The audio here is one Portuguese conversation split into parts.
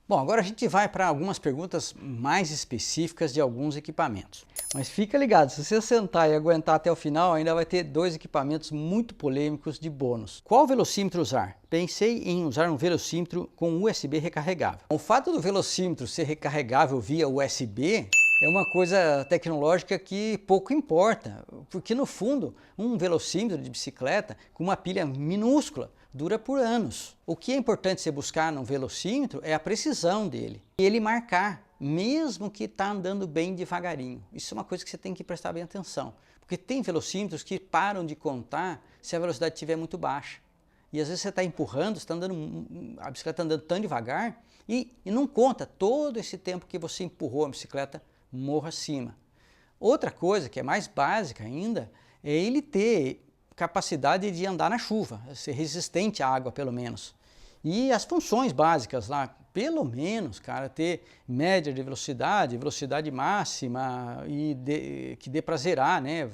Bom, agora a gente vai para algumas perguntas mais específicas de alguns equipamentos. Mas fica ligado, se você sentar e aguentar até o final, ainda vai ter dois equipamentos muito polêmicos de bônus. Qual velocímetro usar? Pensei em usar um velocímetro com USB recarregável. O fato do velocímetro ser recarregável via USB é uma coisa tecnológica que pouco importa, porque no fundo um velocímetro de bicicleta com uma pilha minúscula dura por anos. O que é importante você buscar no velocímetro é a precisão dele. E ele marcar, mesmo que está andando bem devagarinho. Isso é uma coisa que você tem que prestar bem atenção. Porque tem velocímetros que param de contar se a velocidade estiver muito baixa. E às vezes você está empurrando, você tá andando, a bicicleta está andando tão devagar e não conta todo esse tempo que você empurrou a bicicleta morro acima. Outra coisa que é mais básica ainda é ele ter capacidade de andar na chuva, ser resistente à água pelo menos. E as funções básicas lá, pelo menos, cara, ter média de velocidade, velocidade máxima e que dê para zerar, né?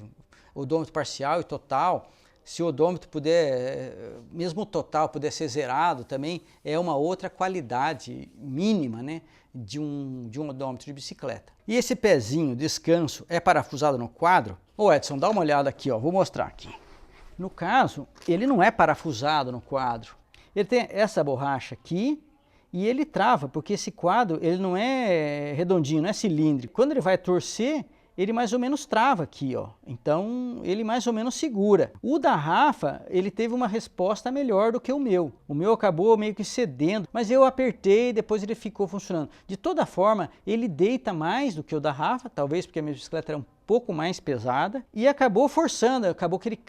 Odômetro parcial e total. Se o odômetro puder, mesmo o total puder ser zerado também, é uma outra qualidade mínima, né, de um odômetro de bicicleta. E esse pezinho descanso é parafusado no quadro? Ô Edson, dá uma olhada aqui, ó, vou mostrar aqui. No caso, ele não é parafusado no quadro. Ele tem essa borracha aqui e ele trava, porque esse quadro ele não é redondinho, não é cilíndrico. Quando ele vai torcer, ele mais ou menos trava aqui, ó. Então ele mais ou menos segura. O da Rafa, ele teve uma resposta melhor do que o meu. O meu acabou meio que cedendo, mas eu apertei e depois ele ficou funcionando. De toda forma, ele deita mais do que o da Rafa, talvez porque a minha bicicleta era um pouco mais pesada e acabou forçando, acabou que ele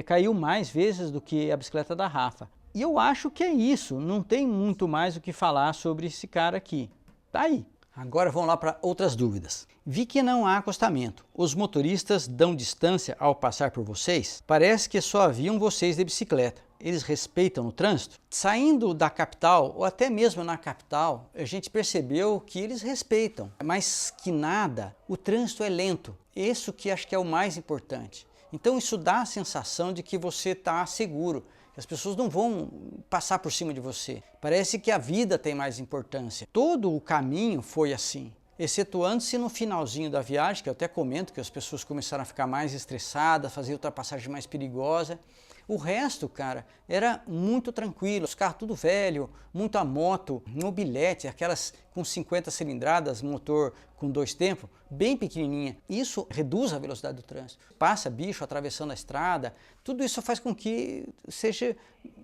caiu mais vezes do que a bicicleta da Rafa. E eu acho que é isso, não tem muito mais o que falar sobre esse cara aqui. Tá aí. Agora vamos lá para outras dúvidas. Vi que não há acostamento. Os motoristas dão distância ao passar por vocês? Parece que só haviam vocês de bicicleta. Eles respeitam o trânsito? Saindo da capital, ou até mesmo na capital, a gente percebeu que eles respeitam. Mais que nada, o trânsito é lento. Isso que acho que é o mais importante. Então isso dá a sensação de que você está seguro. As pessoas não vão passar por cima de você. Parece que a vida tem mais importância. Todo o caminho foi assim. Excetuando-se no finalzinho da viagem, que eu até comento que as pessoas começaram a ficar mais estressadas, fazer ultrapassagem mais perigosa. O resto, cara, era muito tranquilo. Os carros tudo velho, muita moto, mobilete, aquelas com 50 cilindradas, motor com 2 tempos, bem pequenininha. Isso reduz a velocidade do trânsito. Passa bicho atravessando a estrada, tudo isso faz com que seja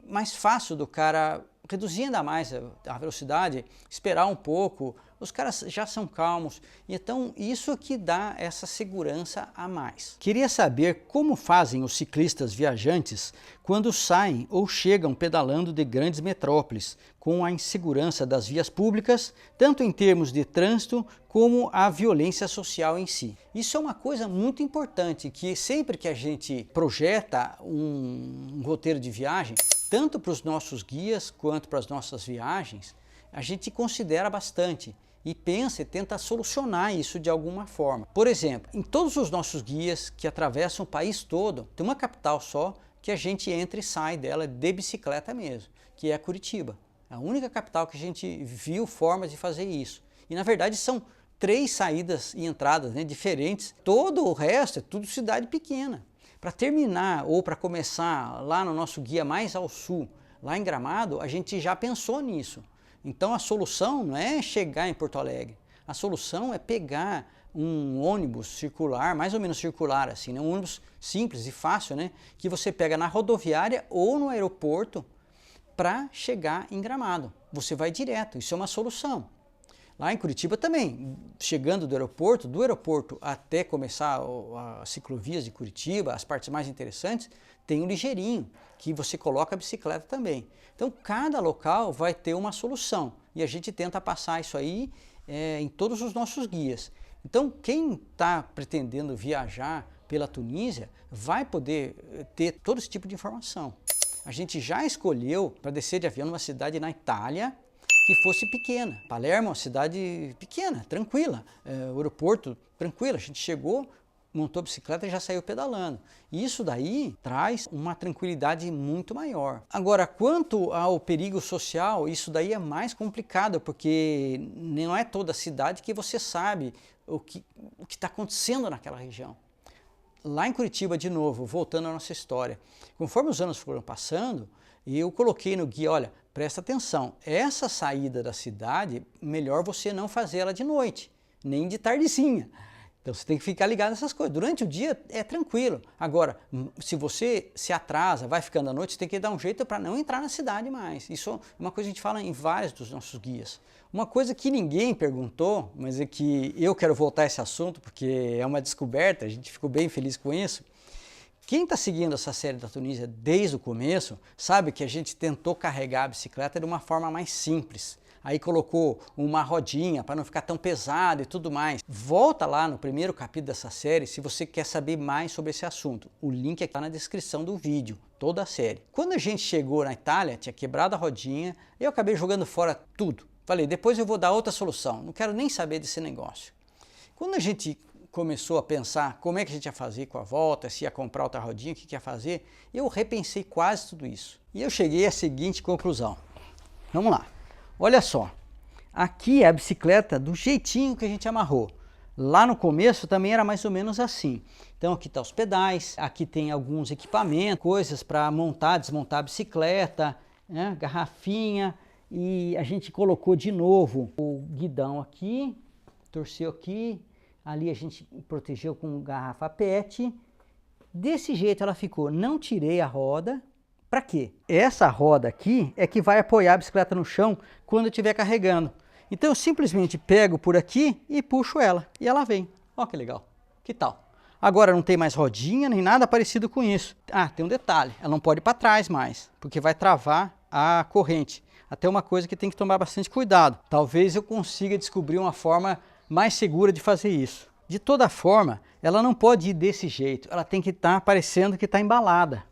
mais fácil do cara reduzir ainda mais a velocidade, esperar um pouco. Os caras já são calmos, então isso que dá essa segurança a mais. Queria saber como fazem os ciclistas viajantes quando saem ou chegam pedalando de grandes metrópoles, com a insegurança das vias públicas, tanto em termos de trânsito como a violência social em si. Isso é uma coisa muito importante, que sempre que a gente projeta um roteiro de viagem, tanto para os nossos guias quanto para as nossas viagens, a gente considera bastante e pensa e tenta solucionar isso de alguma forma. Por exemplo, em todos os nossos guias que atravessam o país todo, tem uma capital só que a gente entra e sai dela de bicicleta mesmo, que é Curitiba. É a única capital que a gente viu formas de fazer isso. E na verdade são 3 saídas e entradas, né, diferentes. Todo o resto é tudo cidade pequena. Para terminar ou para começar lá no nosso guia mais ao sul, lá em Gramado, a gente já pensou nisso. Então a solução não é chegar em Porto Alegre, a solução é pegar um ônibus circular, mais ou menos circular assim, né? Um ônibus simples e fácil, né? Que você pega na rodoviária ou no aeroporto para chegar em Gramado. Você vai direto, isso é uma solução. Lá em Curitiba também, chegando do aeroporto até começar as ciclovias de Curitiba, as partes mais interessantes, tem um ligeirinho, que você coloca a bicicleta também. Então cada local vai ter uma solução e a gente tenta passar isso aí em todos os nossos guias. Então quem está pretendendo viajar pela Tunísia vai poder ter todo esse tipo de informação. A gente já escolheu para descer de avião numa cidade na Itália, que fosse pequena. Palermo é uma cidade pequena, tranquila, o aeroporto tranquilo, a gente chegou montou a bicicleta e já saiu pedalando. E isso daí traz uma tranquilidade muito maior. Agora, quanto ao perigo social, isso daí é mais complicado, porque não é toda cidade que você sabe o que está acontecendo naquela região. Lá em Curitiba, de novo, voltando à nossa história, conforme os anos foram passando, eu coloquei no guia, olha, presta atenção, essa saída da cidade, melhor você não fazer ela de noite, nem de tardezinha. Então você tem que ficar ligado nessas coisas. Durante o dia é tranquilo. Agora, se você se atrasa, vai ficando à noite, você tem que dar um jeito para não entrar na cidade mais. Isso é uma coisa que a gente fala em vários dos nossos guias. Uma coisa que ninguém perguntou, mas é que eu quero voltar a esse assunto porque é uma descoberta, a gente ficou bem feliz com isso. Quem está seguindo essa série da Tunísia desde o começo, sabe que a gente tentou carregar a bicicleta de uma forma mais simples. Aí colocou uma rodinha para não ficar tão pesado e tudo mais. Volta lá no primeiro capítulo dessa série se você quer saber mais sobre esse assunto. O link está na descrição do vídeo, toda a série. Quando a gente chegou na Itália, tinha quebrado a rodinha, eu acabei jogando fora tudo. Falei, depois eu vou dar outra solução, não quero nem saber desse negócio. Quando a gente começou a pensar como é que a gente ia fazer com a volta, se ia comprar outra rodinha, o que ia fazer, eu repensei quase tudo isso. E eu cheguei à seguinte conclusão. Vamos lá. Olha só, aqui é a bicicleta do jeitinho que a gente amarrou. Lá no começo também era mais ou menos assim. Então aqui estão os pedais, aqui tem alguns equipamentos, coisas para montar, desmontar a bicicleta, né? Garrafinha, e a gente colocou de novo o guidão aqui, torceu aqui, ali a gente protegeu com garrafa PET. Desse jeito ela ficou, não tirei a roda. Para quê? Essa roda aqui é que vai apoiar a bicicleta no chão quando eu estiver carregando. Então eu simplesmente pego por aqui e puxo ela. E ela vem. Ó que legal. Que tal? Agora não tem mais rodinha nem nada parecido com isso. Ah, tem um detalhe. Ela não pode ir para trás mais, porque vai travar a corrente. Até uma coisa que tem que tomar bastante cuidado. Talvez eu consiga descobrir uma forma mais segura de fazer isso. De toda forma, ela não pode ir desse jeito. Ela tem que estar parecendo que está embalada.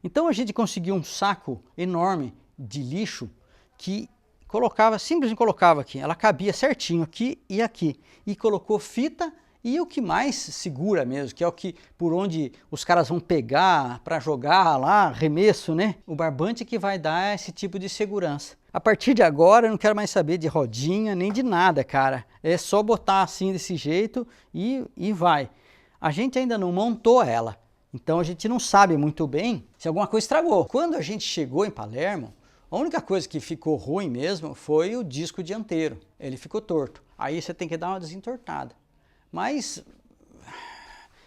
Então a gente conseguiu um saco enorme de lixo que simplesmente colocava aqui, ela cabia certinho aqui e aqui, e colocou fita e o que mais segura mesmo, que é o que por onde os caras vão pegar para jogar lá, arremesso, né? O barbante que vai dar esse tipo de segurança. A partir de agora eu não quero mais saber de rodinha nem de nada, cara. É só botar assim desse jeito e vai. A gente ainda não montou ela. Então a gente não sabe muito bem se alguma coisa estragou. Quando a gente chegou em Palermo, a única coisa que ficou ruim mesmo foi o disco dianteiro. Ele ficou torto. Aí você tem que dar uma desentortada. Mas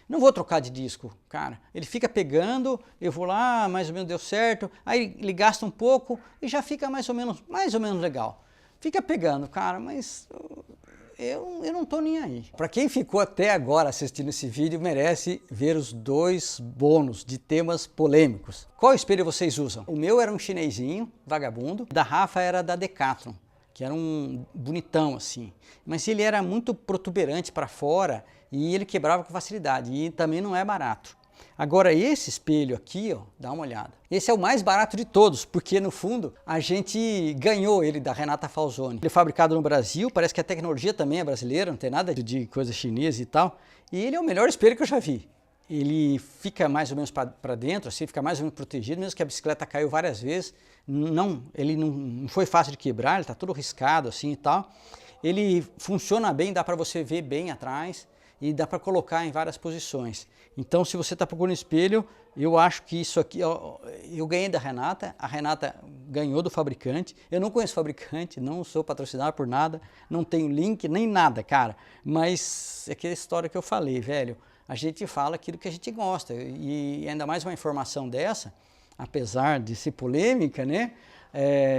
não vou trocar de disco, cara. Ele fica pegando, eu vou lá, mais ou menos deu certo. Aí ele gasta um pouco e já fica mais ou menos legal. Fica pegando, cara, mas eu não tô nem aí. Para quem ficou até agora assistindo esse vídeo, merece ver os dois bônus de temas polêmicos. Qual espelho vocês usam? O meu era um chinesinho, vagabundo. Da Rafa era da Decathlon, que era um bonitão assim. Mas ele era muito protuberante para fora e ele quebrava com facilidade. E também não é barato. Agora esse espelho aqui, ó, dá uma olhada. Esse é o mais barato de todos, porque no fundo a gente ganhou ele da Renata Falzoni. Ele é fabricado no Brasil, parece que a tecnologia também é brasileira, não tem nada de coisa chinesa e tal. E ele é o melhor espelho que eu já vi. Ele fica mais ou menos para dentro, assim, fica mais ou menos protegido, mesmo que a bicicleta caiu várias vezes. Ele não foi fácil de quebrar, ele está todo riscado assim e tal. Ele funciona bem, dá para você ver bem atrás e dá para colocar em várias posições. Então, se você está procurando espelho, eu acho que isso aqui, ó, eu ganhei da Renata, a Renata ganhou do fabricante. Eu não conheço o fabricante, não sou patrocinado por nada, não tenho link nem nada, cara. Mas é aquela história que eu falei, velho. A gente fala aquilo que a gente gosta e ainda mais uma informação dessa, apesar de ser polêmica, né?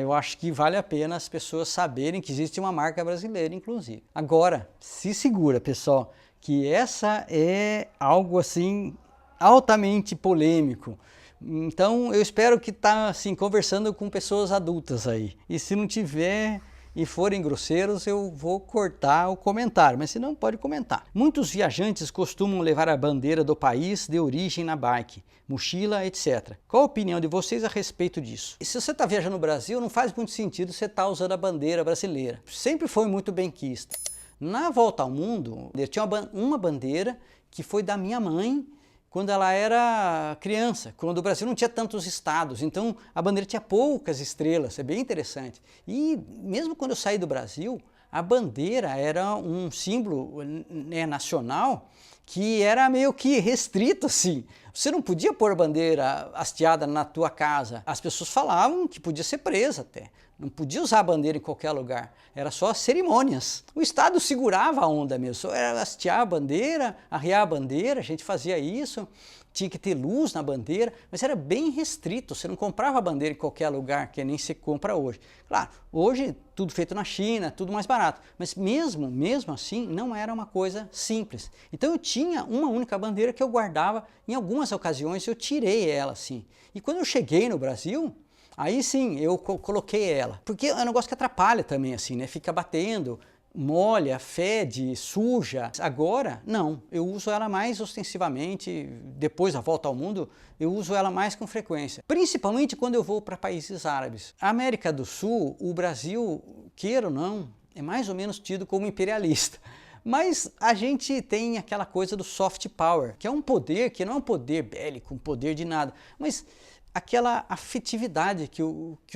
Eu acho que vale a pena as pessoas saberem que existe uma marca brasileira, inclusive. Agora, se segura, pessoal, que essa é algo assim altamente polêmico. Então eu espero que tá assim conversando com pessoas adultas aí. E se não tiver e forem grosseiros, eu vou cortar o comentário, mas se não, pode comentar. Muitos viajantes costumam levar a bandeira do país de origem na bike, mochila, etc. Qual a opinião de vocês a respeito disso? E se você está viajando no Brasil, não faz muito sentido você estar usando a bandeira brasileira. Sempre foi muito benquista. Na volta ao mundo, tinha uma bandeira que foi da minha mãe quando ela era criança, quando o Brasil não tinha tantos estados, então a bandeira tinha poucas estrelas, é bem interessante. E mesmo quando eu saí do Brasil, a bandeira era um símbolo, né, nacional, que era meio que restrito assim. Você não podia pôr a bandeira hasteada na tua casa. As pessoas falavam que podia ser presa até. Não podia usar a bandeira em qualquer lugar. Era só cerimônias. O Estado segurava a onda mesmo. Só era hastear a bandeira, arriar a bandeira, a gente fazia isso. Tinha que ter luz na bandeira, mas era bem restrito. Você não comprava a bandeira em qualquer lugar, que nem se compra hoje. Claro, hoje tudo feito na China, tudo mais barato. Mas mesmo assim, não era uma coisa simples. Então eu tinha uma única bandeira que eu guardava. Em algumas ocasiões eu tirei ela assim. E quando eu cheguei no Brasil, aí sim eu coloquei ela. Porque é um negócio que atrapalha também assim, né? Fica batendo, molha, fede, suja. Agora, não, eu uso ela mais ostensivamente, depois da volta ao mundo, eu uso ela mais com frequência. Principalmente quando eu vou para países árabes. A América do Sul, o Brasil, queira ou não, é mais ou menos tido como imperialista. Mas a gente tem aquela coisa do soft power, que é um poder que não é um poder bélico, um poder de nada, mas aquela afetividade que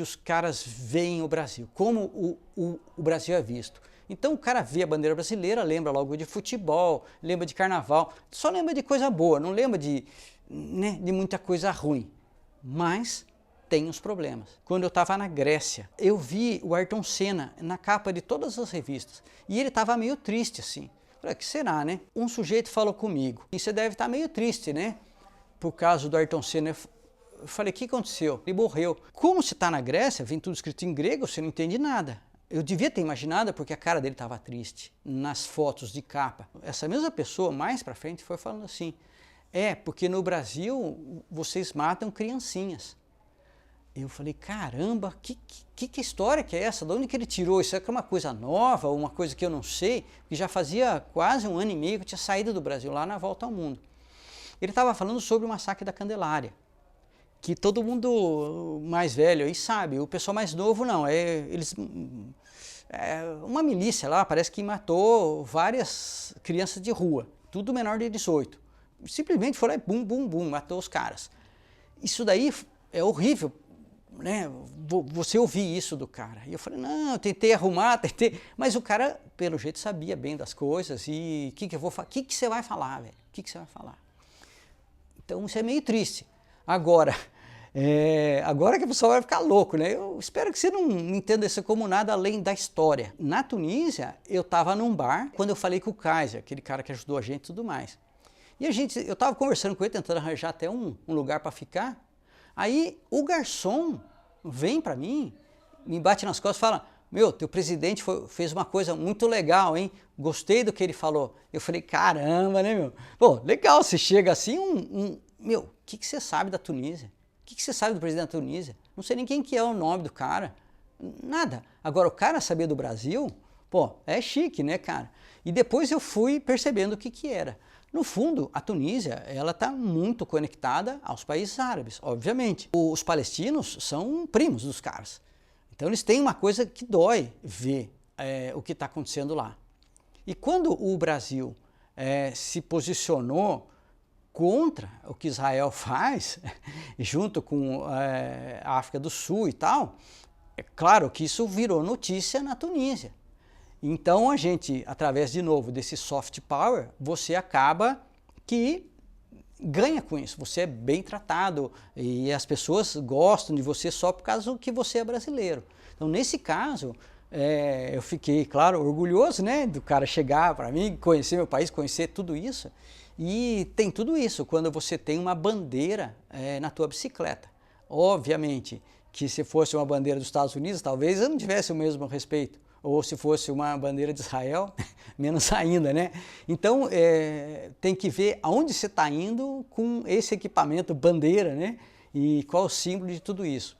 os caras veem o Brasil, como o Brasil é visto. Então o cara vê a bandeira brasileira, lembra logo de futebol, lembra de carnaval, só lembra de coisa boa, não lembra de muita coisa ruim. Mas tem os problemas. Quando eu estava na Grécia, eu vi o Ayrton Senna na capa de todas as revistas e ele estava meio triste assim. Falei, o que será, né? Um sujeito falou comigo, e você deve estar meio triste, né? Por causa do Ayrton Senna. Eu falei, o que aconteceu? Ele morreu. Como você está na Grécia, vem tudo escrito em grego, você não entende nada. Eu devia ter imaginado porque a cara dele estava triste nas fotos de capa. Essa mesma pessoa, mais para frente, foi falando assim, porque no Brasil vocês matam criancinhas. Eu falei, caramba, que história que é essa? De onde que ele tirou? Isso é uma coisa nova, uma coisa que eu não sei, que já fazia quase 1 ano e meio que eu tinha saído do Brasil, lá na volta ao mundo. Ele estava falando sobre o massacre da Candelária, que todo mundo mais velho aí sabe, o pessoal mais novo não, uma milícia lá, parece que matou várias crianças de rua, tudo menor de 18. Simplesmente foi lá e bum, bum, bum, matou os caras. Isso daí é horrível, né? Você ouvir isso do cara. E eu falei, não, eu tentei arrumar, mas o cara, pelo jeito, sabia bem das coisas e o que você vai falar, velho? O que você vai falar? Então isso é meio triste. Agora que o pessoal vai ficar louco, né? Eu espero que você não entenda isso como nada além da história. Na Tunísia, eu estava num bar, quando eu falei com o Kaiser, aquele cara que ajudou a gente e tudo mais. E eu estava conversando com ele, tentando arranjar até um lugar para ficar. Aí o garçom vem para mim, me bate nas costas e fala, meu, teu presidente fez uma coisa muito legal, hein? Gostei do que ele falou. Eu falei, caramba, né, meu? Pô, legal, você chega assim, meu, o que você sabe da Tunísia? O que você sabe do presidente da Tunísia? Não sei nem quem que é o nome do cara. Nada. Agora, o cara saber do Brasil, pô, é chique, né, cara? E depois eu fui percebendo o que era. No fundo, a Tunísia, ela está muito conectada aos países árabes, obviamente. Os palestinos são primos dos caras. Então eles têm uma coisa que dói ver o que está acontecendo lá. E quando o Brasil se posicionou contra o que Israel faz, junto com a África do Sul e tal, é claro que isso virou notícia na Tunísia. Então a gente, através de novo desse soft power, você acaba que ganha com isso, você é bem tratado e as pessoas gostam de você só por causa do que você é brasileiro. Então nesse caso, eu fiquei, claro, orgulhoso, né, do cara chegar para mim, conhecer meu país, conhecer tudo isso. E tem tudo isso quando você tem uma bandeira na tua bicicleta. Obviamente que se fosse uma bandeira dos Estados Unidos, talvez eu não tivesse o mesmo respeito. Ou se fosse uma bandeira de Israel, menos ainda, né? Então, tem que ver aonde você está indo com esse equipamento bandeira, né? E qual o símbolo de tudo isso.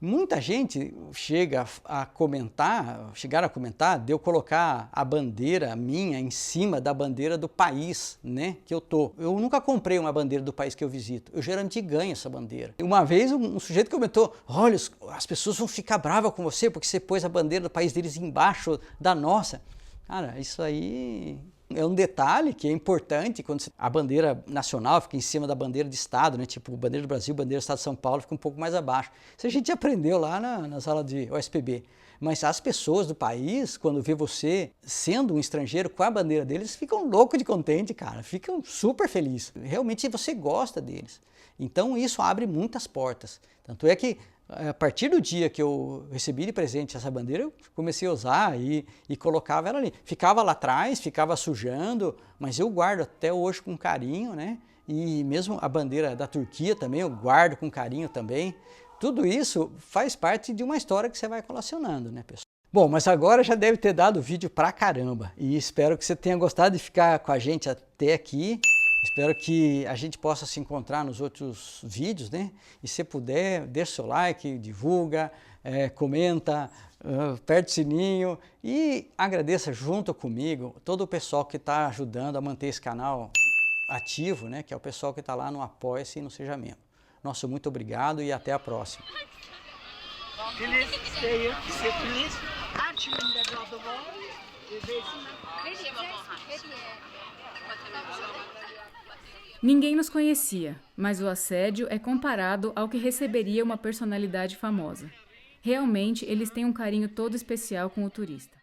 Muita gente chegaram a comentar de eu colocar a bandeira minha em cima da bandeira do país, né, que eu tô. Eu nunca comprei uma bandeira do país que eu visito, eu geralmente ganho essa bandeira. Uma vez um sujeito comentou, olha, as pessoas vão ficar bravas com você porque você pôs a bandeira do país deles embaixo da nossa. Cara, isso aí É um detalhe que é importante quando a bandeira nacional fica em cima da bandeira de estado, né? Tipo, bandeira do Brasil, bandeira do estado de São Paulo fica um pouco mais abaixo. Isso a gente aprendeu lá na sala de OSPB. Mas as pessoas do país, quando vê você sendo um estrangeiro com a bandeira deles, ficam loucos de contente, cara. Ficam super felizes. Realmente você gosta deles. Então isso abre muitas portas. Tanto é que a partir do dia que eu recebi de presente essa bandeira, eu comecei a usar e colocava ela ali. Ficava lá atrás, ficava sujando, mas eu guardo até hoje com carinho, né? E mesmo a bandeira da Turquia também eu guardo com carinho também. Tudo isso faz parte de uma história que você vai colecionando, né, pessoal? Bom, mas agora já deve ter dado vídeo pra caramba e espero que você tenha gostado de ficar com a gente até aqui. Espero que a gente possa se encontrar nos outros vídeos, né? E se puder, deixa o seu like, divulga, comenta, aperte o sininho e agradeça junto comigo todo o pessoal que está ajudando a manter esse canal ativo, né? Que é o pessoal que está lá no Apoia-se e no Seja Membro. Nosso muito obrigado e até a próxima. Ninguém nos conhecia, mas o assédio é comparado ao que receberia uma personalidade famosa. Realmente, eles têm um carinho todo especial com o turista.